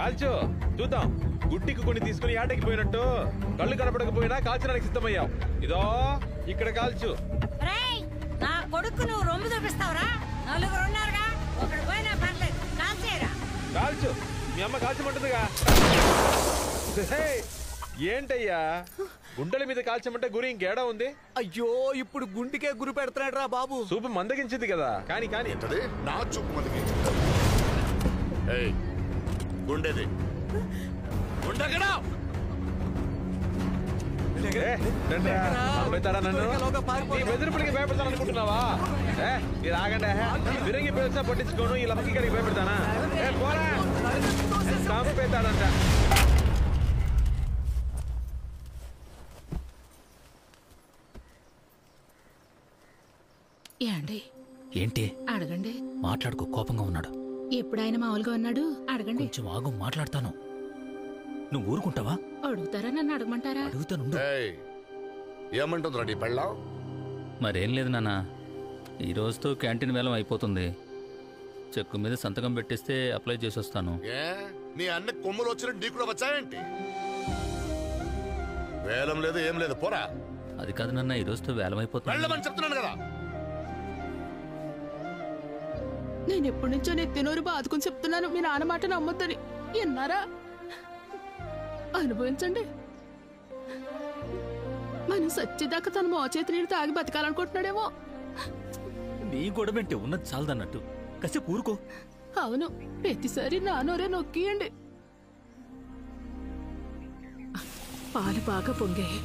కాల్చు చూద్దాం. గుడ్డికి కొన్ని తీసుకుని ఆటకి పోయినట్టు కళ్ళు కనపడకపోయినా కాల్చడానికి సిద్ధమయ్యావు. ఇదో ఇక్కడ కాల్చు. నా కొడుకు నువ్వు రొమ్ము చూపిస్తావురా? నలుగురు ఉన్నారుగా, ఒకడు పోయినా పర్లేదు, కాల్చేయరా. కాల్చు, మీ అమ్మ కాల్చమంటుందిగా. ఏంటయ్యా గుండెల మీద కాల్చమంటే గురి ఇంకేడా ఉంది? అయ్యో ఇప్పుడు గుండెకే గురి పెడతాడు రా బాబు. చూపు మందగించింది కదా. కానీ కానీ నా చూపు మందగించింది. గుండెది గుండెగడా బెదిరిపుడికి భయపెడతాను అనుకుంటున్నావా? మీరు ఆగండి. విరంగి పేరుసా పట్టించుకోను. ఈ లమ్మకి గడికి భయపెడతానా? పెడతాడంట. ఏంటి అడగండి. మాట్లాడుకో, కోపంగా ఉన్నాడు. ఎప్పుడు ఆయన మామూలుగా ఉన్నాడు? అడగండి. కొంచెం ఆగు, మాట్లాడతాను. నువ్వు ఊరుకుంటావా? అడుగుతారా? నన్ను అడగమంటారా? అడుగుతాను. ఏమంటుంది రెడీ పెళ్ళా? మరేం లేదు నాన్న, ఈ రోజుతో క్యాంటీన్ వేలం అయిపోతుంది. చెక్కు మీద సంతకం పెట్టిస్తే అప్లై చేసి వస్తాను. నీ అన్న కొమ్ములు వచ్చిన నీ కూడా వచ్చాయేంటి? వేలం లేదు ఏం లేదు, పోరా. అది కాదు నాన్న, ఈ రోజుతో వేలం అయిపోతుంది. వెళ్ళమని చెప్తున్నాను కదా. నేను ఎప్పటి నుంచో నెత్తినోరు బాదుకుని చెప్తున్నాను, మీ నాన్న మాట నమ్మొద్దని. ఎన్నారా? అనుభవించండి. మనం సచ్చిదాకా తన మోచేతి నీళ్ళు తాగి బతకాలనుకుంటున్నాడేమో. నీ గొడవంటే ఉన్నది చాలదన్నట్టు కాసేపు ఊరుకో. అవును, ప్రతిసారి నానోరే నొక్కియండి. పాలు బాగా పొంగాయి.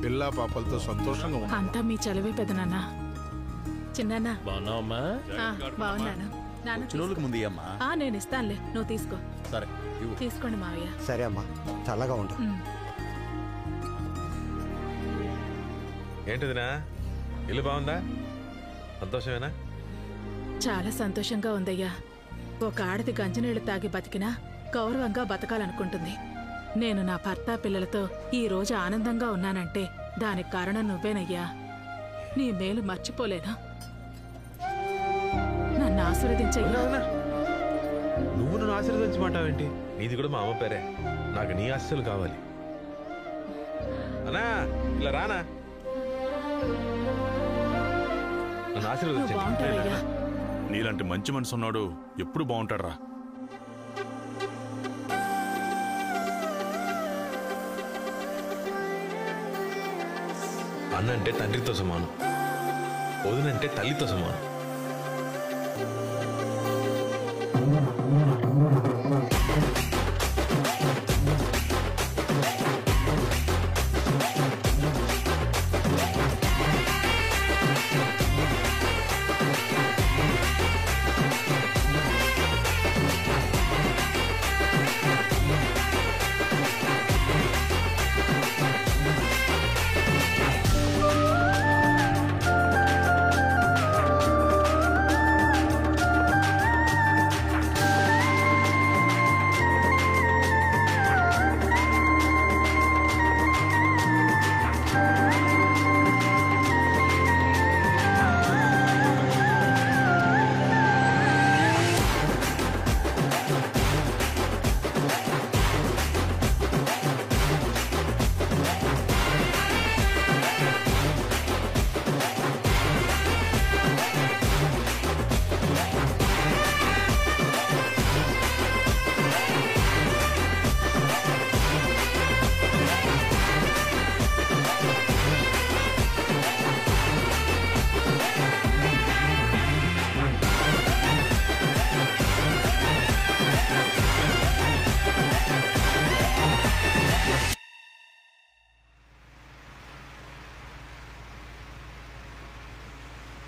పిల్లా పాపలతో సంతోషంగా ఉంది. అంతా మీ చలవే పెదనాన్న. చిన్నాన్న బాగున్నావమ్మా? బాగున్నాను. చిన్నోళ్ళకి ముందు అమ్మా. నేను ఇస్తానులే, నువ్వు తీసుకో. సరే తీసుకోండి మావయ్య. సరే అమ్మా, చల్లగా ఉండు. ఏంటిదినా? ఇల్లు బాగుందా? సంతోషమేనా? చాలా సంతోషంగా ఉందయ్యా. ఒక ఆడది గంజనీళ్లు తాగి బతికినా గౌరవంగా బతకాలనుకుంటుంది. నేను నా భర్త పిల్లలతో ఈ రోజు ఆనందంగా ఉన్నానంటే దానికి కారణం నువ్వేనయ్యా. నీ మేలు మర్చిపోలేను. నన్ను ఆశీర్వదించయ్యా. నువ్వు నన్ను ఆశీర్వదించమంటావేంటి? నీది కూడా మా అమ్మ పేరే. నాకు నీ ఆశీస్సులు కావాలి. అన్నా ఇలా రానా, నన్ను ఆశీర్వదించయ్యా. నీలాంటి మంచి మనసు ఉన్నాడు ఎప్పుడు బాగుంటాడు రా. అన్న అంటే తండ్రితో సమానం, వదినంటే తల్లితో సమానం.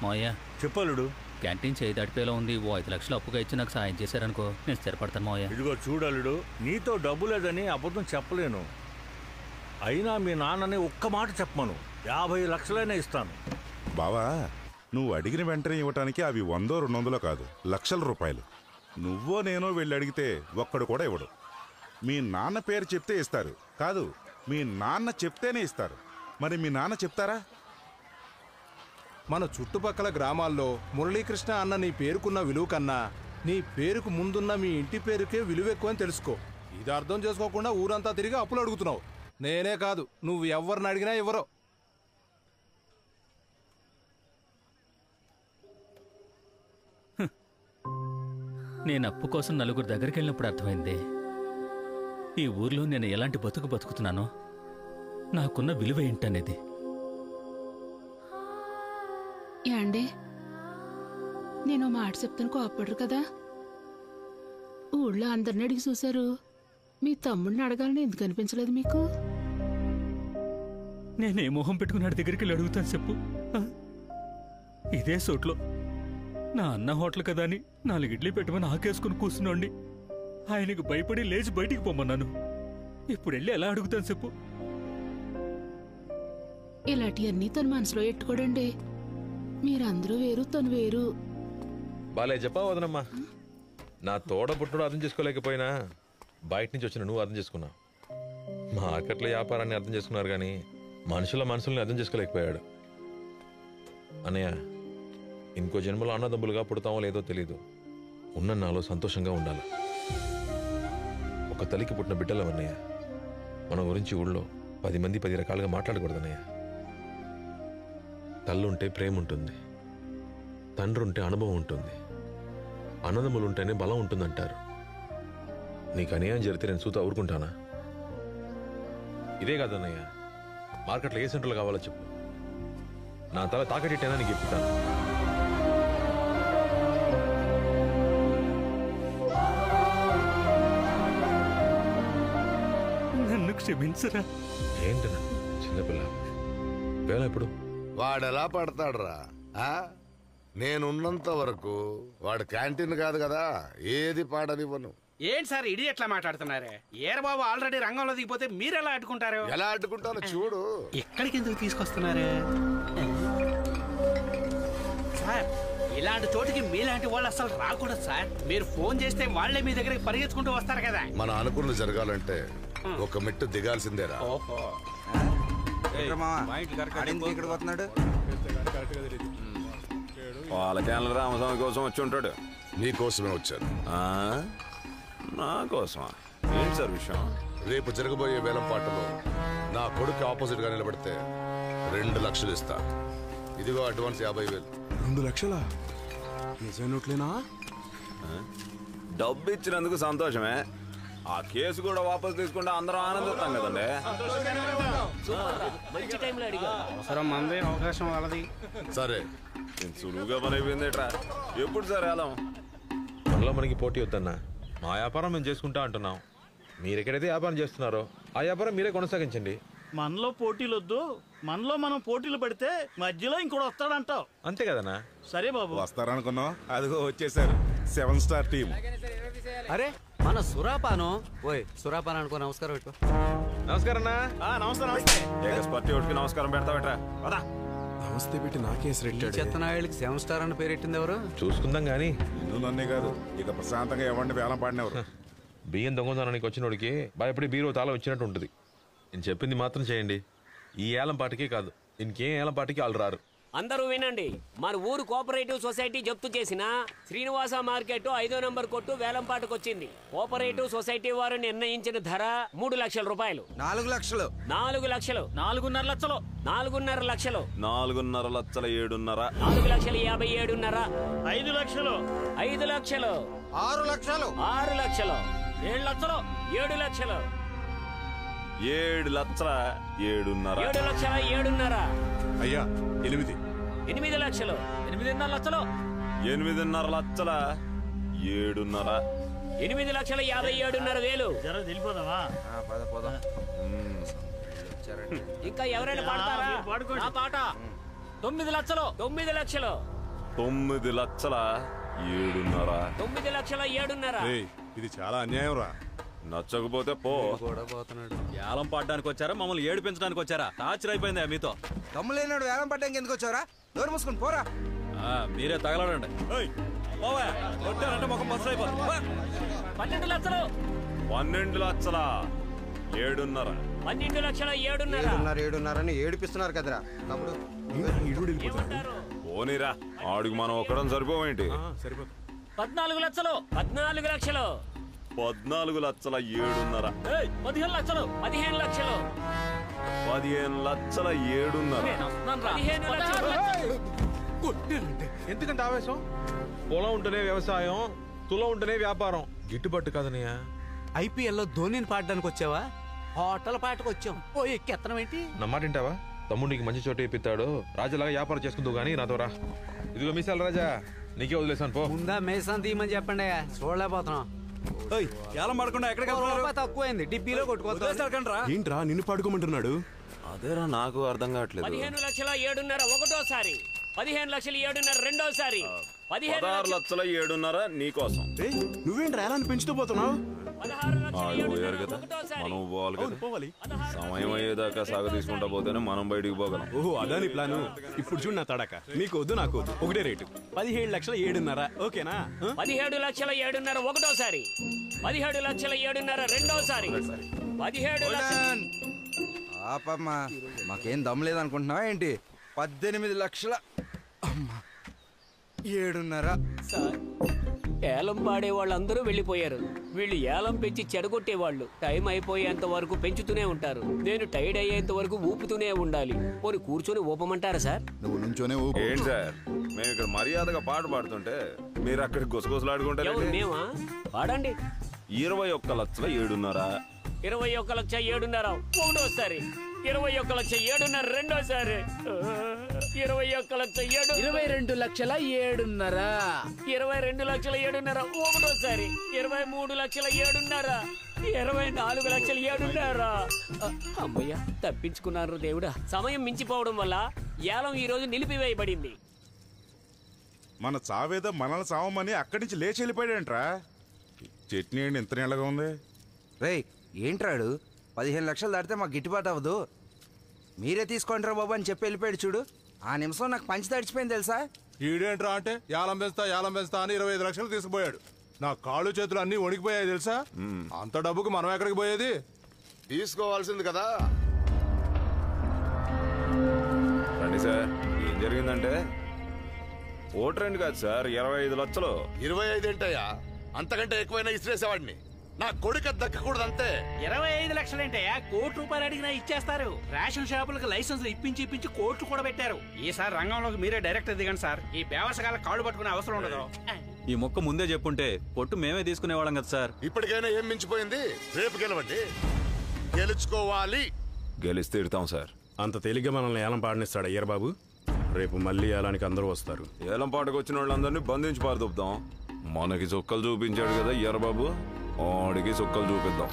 మావయ్య చెప్పలుడు, క్యాంటీన్ చేయి దాటిపోయేలా ఉంది. ఓ 5 లక్షలు అప్పుగా ఇచ్చి నాకు సాయం చేశారనుకో, నేను స్థిరపడతాను మావయ్య. ఇదిగో చూడలుడు, నీతో డబ్బు లేదని అబద్ధం చెప్పలేను. అయినా మీ నాన్నని ఒక్క మాట చెప్పమను, 50 లక్షలైనా ఇస్తాను. బావా, నువ్వు అడిగిన వెంటనే ఇవ్వటానికి అవి 100 200 కాదు, లక్షల రూపాయలు. నువ్వో నేనో వెళ్ళి అడిగితే ఒక్కడు కూడా ఇవ్వడు. మీ నాన్న పేరు చెప్తే ఇస్తారు, కాదు మీ నాన్న చెప్తేనే ఇస్తారు. మరి మీ నాన్న చెప్తారా? మన చుట్టుపక్కల గ్రామాల్లో మురళీకృష్ణ అన్న నీ పేరుకున్న విలువ కన్నా నీ పేరుకు ముందున్న మీ ఇంటి పేరుకే విలువ ఎక్కువ అని తెలుసుకో. ఇది అర్థం చేసుకోకుండా ఊరంతా తిరిగి అప్పులు అడుగుతున్నావు. నేనే కాదు, నువ్వు ఎవరిని అడిగినా ఇవ్వరు. నేను అప్పు కోసం నలుగురు దగ్గరికి వెళ్ళినప్పుడు అర్థమైంది ఈ ఊర్లో నేను ఎలాంటి బతుకు బతుకుతున్నానో, నాకున్న విలువ ఏంటనేది. యాండే, నేను మాట చెప్తాను, కోపడరు కదా? ఊళ్ళో అందరిని అడిగి చూశారు, మీ తమ్ముడిని అడగాలని ఎందుకు అనిపించలేదు మీకు? నేనే మొహం పెట్టుకున్నాడు దగ్గరికి వెళ్ళి అడుగుతాను చెప్పు. ఇదే చోట్లో నా అన్న హోటల్ కదా అని 4 ఇడ్లీ పెట్టమని ఆకేసుకుని కూర్చున్నాండి. ఆయనకు భయపడి లేచి బయటికి పొమ్మన్నాను. ఇప్పుడు వెళ్ళి ఎలా అడుగుతాను చెప్పు? ఇలాంటివన్నీ తన మనసులో ఎట్టుకోడండి. మీరందరూ వేరు, తను వేరు. బాలే చెప్పావు వదనమ్మా. నా తోడ పుట్టుడు అర్థం చేసుకోలేకపోయినా బయట నుంచి వచ్చిన నువ్వు అర్థం చేసుకున్నావు. మార్కెట్ల వ్యాపారాన్ని అర్థం చేసుకున్నారు కానీ మనుషుల మనసుల్ని అర్థం చేసుకోలేకపోయాడు. అన్నయ్య, ఇంకో జన్మలో అన్నదమ్ములుగా పుడతామో లేదో తెలీదు. ఉన్న నాలో సంతోషంగా ఉండాలి. ఒక తల్లికి పుట్టిన బిడ్డలవన్నయ్య. మన గురించి ఊళ్ళో 10 మంది 10 రకాలుగా మాట్లాడకూడదన్నయ్య. తల్లుంటే ప్రేమ ఉంటుంది, తండ్రి ఉంటే అనుభవం ఉంటుంది, అన్నదమ్ములు ఉంటేనే బలం ఉంటుందంటారు. నీకు అన్యాయం జరిగితే నేను చూతా ఊరుకుంటానా? ఇదే కాదన్నయ్య, మార్కెట్లో ఏ సెంటర్లు కావాలో చెప్పు, నా తల తాకటిట్టేనా నీకు చెప్తాను. నన్ను క్షమించరా. ఏంటన్నా చిన్నపిల్ల వేళ ఎప్పుడు? వాడెలా పడతాడురా? నేనున్నంత వరకు వాడు క్యాంటీన్ కాదు కదా, ఏది పాడనివ్వను. ఏంటి సార్ ఇడి ఎట్లా మాట్లాడుతున్నారే? ఏరబాబు ఆల్రెడీ రంగంలో దిగిపోతే మీరు ఎలా అడ్డుకుంటారు? ఎలా అడ్డుకుంటానో చూడు. ఎక్కడికి ఎందుకు తీసుకొస్తున్నారు సార్? ఇలాంటి చోటికి మీలాంటి వాళ్ళు అసలు రాకూడదు సార్. మీరు ఫోన్ చేస్తే వాళ్లే మీ దగ్గరికి పరిగెత్తుకుంటూ వస్తారు కదా. మన అనుకున్నది జరగాలంటే ఒక మెట్టు దిగాల్సిందేరా. ఓహో, ఇక్కడికి వస్తున్నాడు. వాళ్ళ ఛానల్ రామస్వామి కోసం వచ్చి ఉంటాడు. నీకోసమే వచ్చాను. నా కోసమా? ఏంటి సార్ విషయం? రేపు జరగబోయే వేలంపాటలో నా కొడుకు ఆపోజిట్ గా నిలబడితే 2 లక్షలు ఇస్తా. ఇదిగో అడ్వాన్స్ 50,000. 2 లక్షలా? నిజం నోట్లేనా? డబ్బు ఇచ్చినందుకు సంతోషమే. ఆ కేసు కూడా వాపసు తీసుకుంటే అందరం ఆనందిస్తాం కదండి. అవసరం మంది, అవకాశం వాళ్ళది. సరే, సులువుగా పని అయిపోయిందేట్రా. ఎప్పుడు సార్ వేలం? మనలో మనకి పోటీ వద్దన్నా. మా వ్యాపారం మేము చేసుకుంటా అంటున్నాం. మీరు ఎక్కడైతే వ్యాపారం చేస్తున్నారో ఆ వ్యాపారం మీరే కొనసాగించండి. మనలో పోటీలు వద్దు, మనలో మనం పోటీలు పెడితే మధ్యలో ఇంకోటి వస్తాడంటావు. అంతే కదన్నా? సరే బాబు. వస్తారనుకున్నాం, అదిగో వచ్చేసారు 7 స్టార్ టీం. అరే మన సురాపాను. ఓయ్ సురాపాన్ అనుకో. నమస్కారం పెట్టు. నమస్కారం అన్నా. నమస్కారం. నమస్కారం పెడతావేట్రా? నమస్తే పెట్టి నాకేసి రెట్టాడు. చెత్తనాయుడికి 7 స్టార్ అని పేరెట్టింది ఎవరు? చూసుకుందాం గానీ నిన్ను నన్నే కాదు, ఇక ప్రశాంతంగా ఎవరిని వేలం పాడినెవరు. బియ్యం దొంగతనానికి వచ్చినోడికి భయపడి బీరో తాళం వచ్చినట్టు ఉంటుంది. నేను చెప్పింది మాత్రం చేయండి. ఈ ఏలం పాటికే కాదు, ఇంకేం ఏలం పాటికి వాళ్ళు రారు. అందరూ వినండి. మన ఊరు కోఆపరేటివ్ సొసైటీ జప్తు చేసిన శ్రీనివాస మార్కెట్ 5వ నంబర్ కొట్టు వేలంపాటకు వచ్చింది. కోఆపరేటివ్ సొసైటీ వారు నిర్ణయించిన ధర 3 లక్షల రూపాయలు. 4 లక్షలు. 4 లక్షలు. 4.5 లక్షలు. 4.5 లక్షలు. 4.5 లక్షల 7.5. 4 లక్షల 57.5. 5 లక్షలు. 5 లక్షలు. 6 లక్షలు. 6 లక్షలు. 7 లక్షలు. 7 లక్షలు. 7 లక్షల 7.5. 7 లక్షల 7.5. అయ్యా 8. 8 లక్షలు. 8.5 లక్షలు. 8.5 లక్షల 7.5. 8 లక్షల 57.5 వేలు. జర తెలిపోదామా? ఇంకా ఎవరైనా పాడతారా? నా పాట 9 లక్షలు. 9 లక్షలు. 9 లక్షల 7.5. 9 లక్షల 7.5. ఇది చాలా అన్యాయం రా. నచ్చకపోతే పో. వేలం పాడడానికి వచ్చారా, మమ్మల్ని ఏడిపించడానికి వచ్చారా? టార్చర్ అయిపోయిందా మీతో? తమ్ములేనాడు వేలం పడ్డానికి ఎందుకు వచ్చారా? డోర్ మూసుకుని పోరా. మీరే తగలడండి. 12 లక్షలు. 12 లక్షల 7.5. 12 లక్షల 7.5. 7.5 అని ఏడిపిస్తున్నారు కదరా తమ్ముడు. ఓనిరా ఆడికి మనం ఒక్కడం సరిపోవేంటి? 14 లక్షలు 14 లక్షలు 14 లక్షల 7.5. 15 లక్షలు 15 లక్షలు 15 లక్షల 7.5. ఎందుకంత ఆవేశం? పొలం ఉంటేనే వ్యవసాయం, తులం ఉంటేనే వ్యాపారం. గిట్టుబాటు కాదనయ్యా. ఐపీఎల్ లో ధోనిని పాడడానికి వచ్చావా? హోటల్ పాటకు వచ్చాం. ఓ ఎక్కెత్తనం ఏంటి? నా మాట వింటావా? తమ్ముడికి మంచి చోటు ఇప్పిస్తాడు. రాజులాగా వ్యాపారం చేసుకుందు గానీ నాతో రా. ఇదిగో మీసాల రాజా, నీకే వదిలేసాను పో. ముందా మేసాన్ తీయమని చెప్పండి, చూడలేకపోతున్నాం. ఏలం పడకుండా ఎక్కడికి తక్కువైంది, డిబ్బీలో కొట్టుకోవచ్చు. ఏంట్రా నిన్ను పడుకోమంటున్నాడు? అదేరా నాకు అర్థం కావట్లేదు. 15 లక్షల 7.5 ఒకటోసారి, 15 లక్షల 7.5 రెండోసారి, 16 లక్షల 7.5 నీకోసం. నువ్వేంట్రా ఎలా పెంచుతూ పోతున్నావు? పోయారు కదా, మనం పోవాలి కదా. సమయం అయ్యేదాకా సాగు తీసుకుంటా పోతేనే మనం బయటికి పోగలం. ఓహో అదా నీ ప్లాను. ఇప్పుడు చూడు నా తడక, నీకు వద్దు నాకు వద్దు, ఒకటే రేటు. 17 లక్షల 7.5 ఓకేనా? 17 లక్షల 7.5 ఒకటోసారి, 17 లక్షల 7.5 రెండోసారి, 17 లక్షల. ఆపమ్మా, మాకేం దమ్ లేదనుకుంటున్నావా ఏంటి? 18 లక్షల 7.5. ఏలం పాడే వాళ్ళందరూ వెళ్ళిపోయారు. వీళ్ళు ఏలం పెంచి చెడగొట్టేవాళ్ళు. టైం అయిపోయేంత వరకు పెంచుతూనే ఉంటారు. నేను టైర్డ్ అయ్యేంత వరకు ఊపుతూనే ఉండాలి. పోనీ కూర్చొని ఊపమంటారా సార్? నువ్వు నుంచోనే ఊపు. ఏంటి సార్, మేము ఇక్కడ మర్యాదగా పాట పాడుతుంటే మీరు అక్కడ గుసగుసలాడుకుంటారు. మేమా? పాడండి. 21 లక్షల 7.5. 21 లక్ష 7.5 ఒకటోసారి, 21 లక్ష 7.5 రెండోసారి, 21 లక్ష 22 లక్షల 7.5, 22 లక్షల 7.5 ఒకటోసారి, 23 లక్షల 7.5, 24 లక్షల 7.5. అమ్మయ్య, తప్పించుకున్నారు దేవుడా. సమయం మించిపోవడం వల్ల ఏలం ఈ రోజు నిలిపివేయబడింది. మన చావేదో మనల్ని చావమని అక్కడి నుంచి లేచి వెళ్ళిపోయాడంట్రా. చట్నీ ఏంటి ఇంత నీళ్ళగా ఉంది? రేయ్ ఏంట్రాడు, 15 లక్షలు దాటితే మాకు గిట్టుబాటు అవ్వదు, మీరే తీసుకుంటారా బాబు అని చెప్పి వెళ్ళిపోయాడు చూడు. ఆ నిమిషం నాకు పంచి తడిచిపోయింది తెలుసా? ఈడేంట్రా అంటే యాలం పెంచుతా అని 25 లక్షలు తీసుకుపోయాడు. నా కాళ్ళు చేతులు అన్ని వణికిపోయాయి తెలుసా? అంత డబ్బుకు మనం ఎక్కడికి పోయేది? తీసుకోవాల్సింది కదా. రండి సార్, ఏం జరిగిందంటే ఓటరండి కాదు సార్, 25 లక్షలు. 25 ఏంటయ్యా, అంతకంటే ఎక్కువైనా ఇసిరేసేవాడిని. నా కొడుకు దక్కకూడదు అంతే. 25 లక్షలేంటయ్యా, ₹1 అడిగినా ఇచ్చేస్తారు. రేషన్ షాపులకు లైసెన్స్ ఇప్పించి కోట్లు కూడా పెట్టారు. ఈసారి రంగంలోకి మీరే డైరెక్ట్ దిగండి సార్. ఈ వ్యవసాయాల కాళ్ళు పట్టుకునే అవసరం ఉండదు. ఈ మొక్క ముందే చెప్పుంటే పొట్టు మేమే తీసుకునేవాళ్ళం కదా సార్. ఇప్పటికైనా ఏం మించిపోయింది? రేపు గెలవండి, గెలుచుకోవాలి. గెలిస్తే ఇడతాం సార్. అంత తేలిగ్గా మనల్ని ఏలం పాడనిస్తాడు అయ్యర్ బాబు? రేపు మళ్ళీ ఏలానికి అందరూ వస్తారు. ఏలం పాటకు వచ్చిన వాళ్ళందరినీ బంధించి పారదొప్పుతాం. మనకి చుక్కలు చూపించాడు కదా ఎర్రబాబు, ఆడికి చుక్కలు చూపిద్దాం.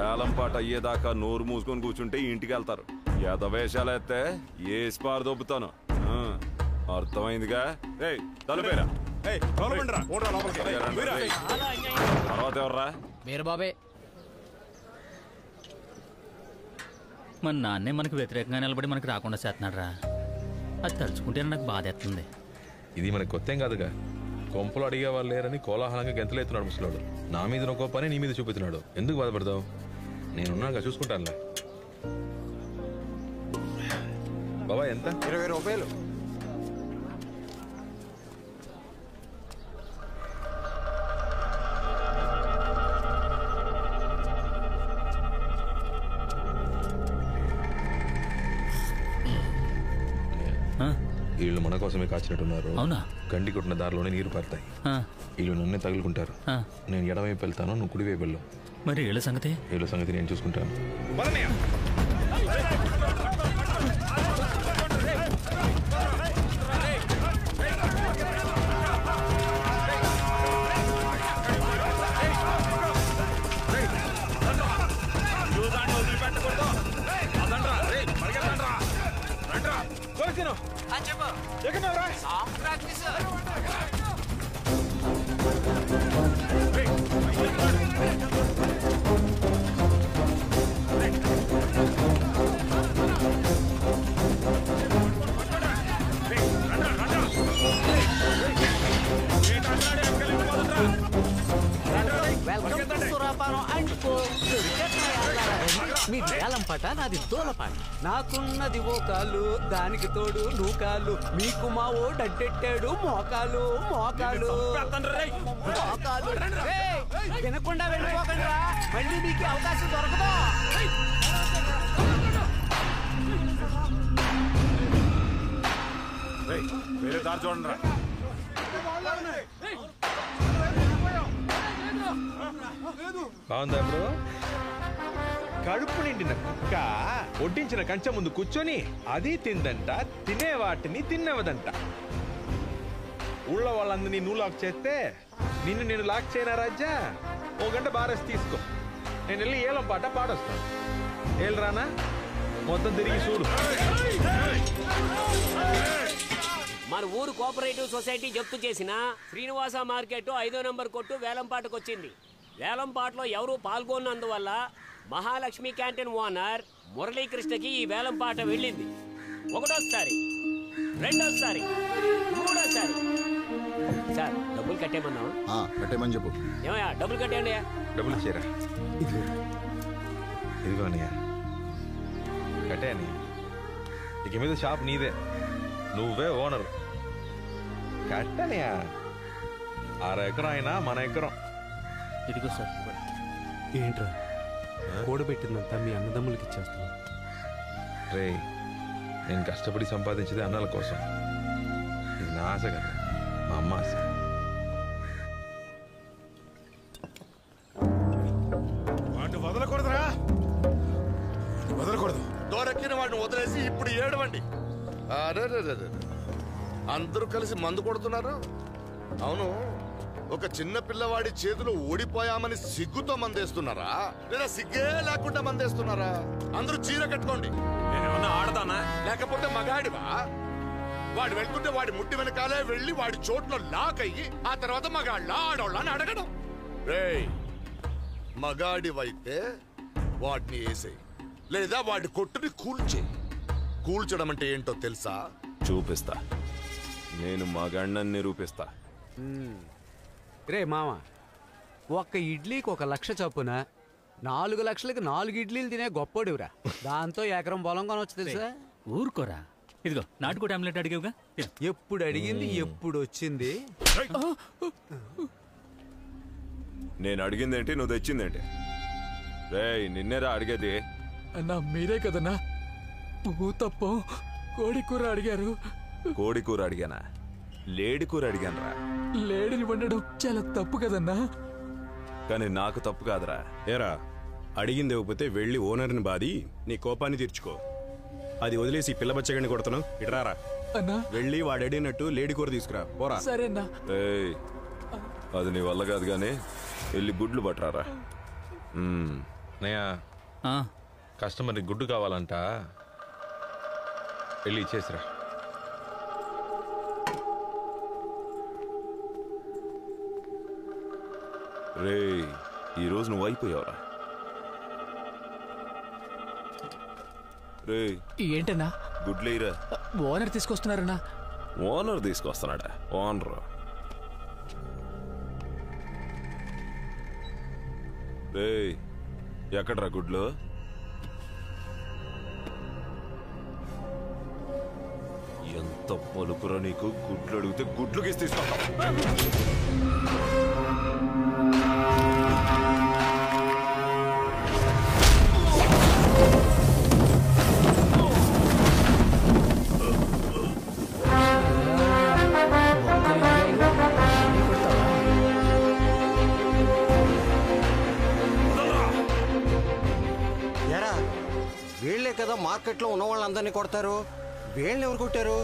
ఏలం పాట అయ్యేదాకా నోరు మూసుకొని కూర్చుంటే ఇంటికి వెళ్తారు. ఎదవేషాలు ఎత్తే ఏ స్పార్ దొబ్బుతాను, అర్థమైందిగా? తలపేరా తర్వాత ఎవర్రా? మీరు బాబే. మన నాన్నే మనకు వ్యతిరేకంగా నిలబడి మనకు రాకుండా చేస్తున్నాడు రా. అది తలుచుకుంటేనే నాకు బాధ ఎత్తుంది. ఇది మనకు కొత్త ఏం కాదుగా. కొంపలు అడిగే వాళ్ళు లేరని కోలాహలంగా గెంతలేస్తున్నాడు ముసలాడు. నా మీద నొక్కో పని నీ మీద చూపుతున్నాడు. ఎందుకు బాధపడతావు? నేనున్నాగా, చూసుకుంటానులే. బాబా ఎంత? 20 రూపాయలు. వీళ్ళు మన కోసమే కాచినట్టున్నారు. అవునా? గండి కొట్టిన దారిలోనే నీరు పడతాయి. వీళ్ళు నన్నే తగులుకుంటారు. నేను ఎడమవైపు వెళ్తాను, నువ్వు కుడివైపు వెళ్ళు. మరి వీళ్ళ సంగతి? వీళ్ళ సంగతి నేను చూసుకుంటాను. Welcome to Surapuram and co. మీది వేలం పాట నాది దోల పాట. నాకున్నది ఓ కాలు దానికి తోడు నూకాలు మీకు మా ఓ డడ్డెట్టాడు మోకాలు మోకాలు మోకాలు. రేయ్, వినకుండా వెళ్ళిపోకండి రా, మళ్ళీ మీకు అవకాశం దొరకదు. వేరే దారి చూడండి రా. బాగుందా బ్రో? కడుపు నిండిన కుక్క వడ్డించిన కంచె ముందు కూర్చొని అది తిందంట, తినే వాటిని తిన్నవదంట. ఊళ్ళో వాళ్ళందరినీ నువ్వు లాక్ చేస్తే నిన్ను నేను లాక్ చేయనా రాజా? ఓ గంట బారేసి తీసుకో, నేను వెళ్ళి ఏలం పాట పాడొస్తాను. ఏళ్ళరానా మొత్తం తిరిగి చూడు. మన ఊరు కోఆపరేటివ్ సొసైటీ జప్తు చేసిన శ్రీనివాస మార్కెట్ 5వ నంబర్ కొట్టు వేలంపాటకు వచ్చింది. వేలంపాటలో ఎవరూ పాల్గొన్నందువల్ల మహాలక్ష్మి క్యాంటీన్ ఓనర్ మురళీకృష్ణకి ఈ వేలంపాట వెళ్ళింది. ఒకటోసారి, రెండోసారి, మూడోసారి. సార్ డబ్బులు కట్టేమన్నావు? కట్టేమని చెప్పు. ఏమయ్యా డబ్బులు కట్టేయండి. డబ్బులు ఇచ్చారా? ఇదిగో అన్నయ్య కట్టే అన్నయ్య. ఇక మీద షాప్ నీదే, నువ్వే ఓనర్. కట్టనయ్యా. 6 ఎకరం అయినా మన ఎకరం. ఇదిగో సార్. ఏంట్రా కూడబెట్టిందంతా మీ అన్నదమ్ములకి ఇచ్చేస్తాను. రే, నేను కష్టపడి సంపాదించేది అన్నాల కోసం. ఇది నా ఆశ కదా, మా అమ్మ ఆశ. వాటిని వదలకూడదురా, వదలకూడదు. దొరకిన వాటిని వదిలేసి ఇప్పుడు ఏడవండి. అరే అందరూ కలిసి మందు కొడుతున్నారు. అవును, ఒక చిన్న పిల్లవాడి చేతిలో ఓడిపోయామని సిగ్గుతో మందేస్తున్నారా, లేదా సిగ్గే లేకుండా మందేస్తున్నారా? అందరూ చీర కట్టుకోండి. నేనేమన్నా ఆడతానా? లేకపోతే మగాడివా? వాడు వెళ్తుంటే వాడి ముట్టి వెనకాలే వెళ్ళి వాడి చోట్లో లాక్ అయ్యి ఆ తర్వాత మగాళ్ళ ఆడోళ్ళ అని అడగడం. రేయ్, మగాడివైతే వాడిని వేసేయి, లేదా వాడి కొట్టుని కూల్చే. కూల్చడం అంటే ఏంటో తెలుసా? చూపిస్తా. నేను మగాణ్ణని నిరూపిస్తా. రే మామ, ఒక్క ఇడ్లీకి 1 లక్ష చొప్పున 4 లక్షలకి 4 ఇడ్లీలు తినే గొప్పోడివిరా. దాంతో ఎకరం పొలం కొనవచ్చు తెలుసా? ఊరుకోరా. ఇదిగో నాటుకోటి ఆమ్లెట్ అడిగావుగా. ఎప్పుడు అడిగింది ఎప్పుడు వచ్చింది? నేను అడిగిందేంటి, నువ్వు తెచ్చిందేంటి? రేయ్, నిన్నేరా అడిగేది. అన్నా మీరే కదన్నా తప్ప కోడి కూర అడిగారు. కోడి కూర అడిగానా? లేడి కూర అడిగాను రా. లేడిని వండడం చాలా తప్పు కదన్నా. కానీ నాకు తప్పు కాదురా. ఏరా, అడిగింది ఇవ్వకపోతే వెళ్ళి ఓనర్ని బాది నీ కోపాన్ని తీర్చుకో. అది వదిలేసి పిల్ల బచ్చగండి కొడుతున్నావు. ఇటరారా అన్నా. వెళ్ళి వాడు అడిగినట్టు లేడీ కూర తీసుకురా పోరా. సరేనా. ఏయ్, అది నీ వల్ల కాదు కానీ వెళ్ళి గుడ్లు పట్టరారా. నయా కస్టమర్కి గుడ్డు కావాలంట, వెళ్ళి ఇచ్చేసిరా. రే, ఈరోజు నువ్వు అయిపోయావురా. రే ఏంటన్నా? గుడ్లేరా. ఓనర్ తీసుకొస్తున్నారన్నా. ఓనర్ తీసుకొస్తున్నాడా? ఓనర్ రే, ఎక్కడ్రా గుడ్లు? ఎంత పలుకురా నీకు? గుడ్లు అడిగితే గుడ్లు గీసి తీసుకొస్తావు. వీళ్లే కదా మార్కెట్లో ఉన్న వాళ్ళందరినీ కొడతారు. వీళ్ళని ఎవరు కొట్టారు?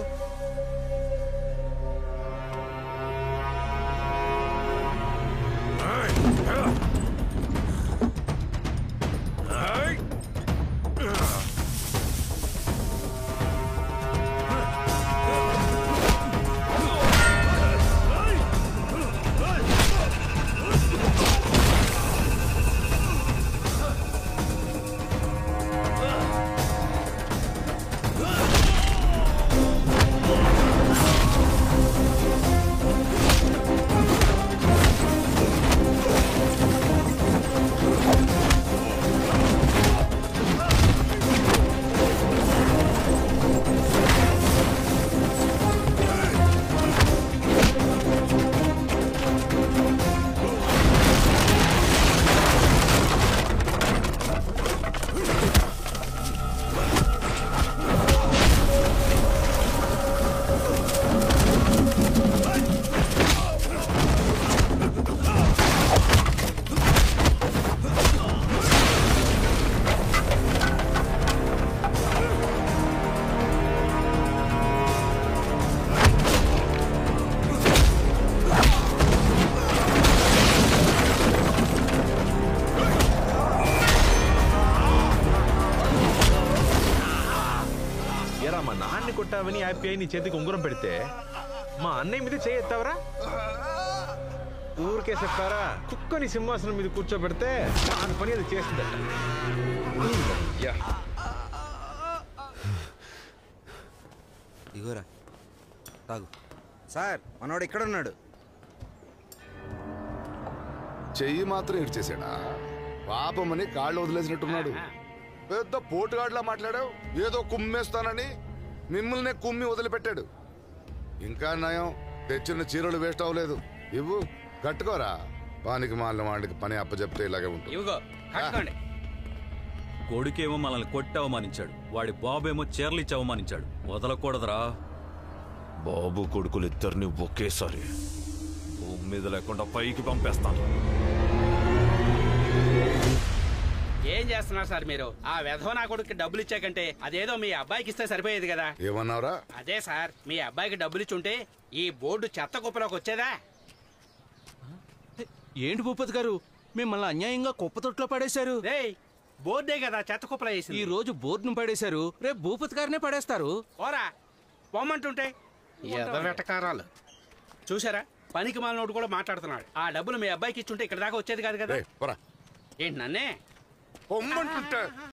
మా నాన్ని కొట్టావని హ్యాపీ అయి నీ చేతికి ఉంగరం పెడితే మా అన్నయ్య మీద చేయెత్తావరా? ఊరికే చెప్పారా? కుక్కని సింహాసనం మీద కూర్చోబెడితే దాని పని అది చేస్తుందట. ఇగోరా తాగు. సార్ మనోడు ఇక్కడ ఉన్నాడు. చెయ్యి మాత్రం ఇడ్చేసాడా? పాపమని కాళ్ళు వదిలేసినట్టున్నాడు. పెద్ద పోటుగాడిలా మాట్లాడావు. ఏదో కుమ్మేస్తానని మిమ్మల్నే కుమ్మి వదిలిపెట్టాడు. ఇంకా నయం, తెచ్చిన చీరలు వేస్ట్ అవ్వలేదు. ఇవ్వు, కట్టుకోరా. పానికి మాలిన వాడికి పని అప్పచెప్తే ఇలాగే ఉంటుంది. ఇవిగో కట్టుకోండి. కొడుకేమో మనల్ని కొట్టి అవమానించాడు, వాడి బాబేమో చీరలిచ్చి అవమానించాడు. వదలకూడదురా. బాబు కొడుకులు ఇద్దరిని ఒకేసారి భూమి మీద లేకుండా పైకి పంపేస్తాను. ఏం చేస్తున్నారు సార్ మీరు? ఆ వెధవ నా కొడుకు డబ్బులు ఇచ్చాకంటే అదేదో మీ అబ్బాయికి ఇస్తే సరిపోయేది కదా. ఏమన్నావురా? అదే సార్, మీ అబ్బాయికి డబ్బులు ఇచ్చుంటే ఈ బోర్డు చెత్త కుప్పలోకి వచ్చేదా? ఏంటి భూపతి గారు, మిమ్మల్ని అన్యాయంగా కుప్ప తొట్లో పడేశారు. బోర్డే కదా చెత్త కుప్పలో వేసింది. ఈ రోజు బోర్డును పడేశారు, రేపు భూపతి గారినే పడేస్తారు. ఓరా పొమ్మంటుంటే వెటకారాలు చూసారా? పనికి మాలినోడు కూడా మాట్లాడుతున్నాడు. ఆ డబ్బులు మీ అబ్బాయికి ఇచ్చుంటే ఇక్కడ దాకా వచ్చేది కాదు కదా. పోరా. ఏంటి నన్నే పొమ్మంటుంటే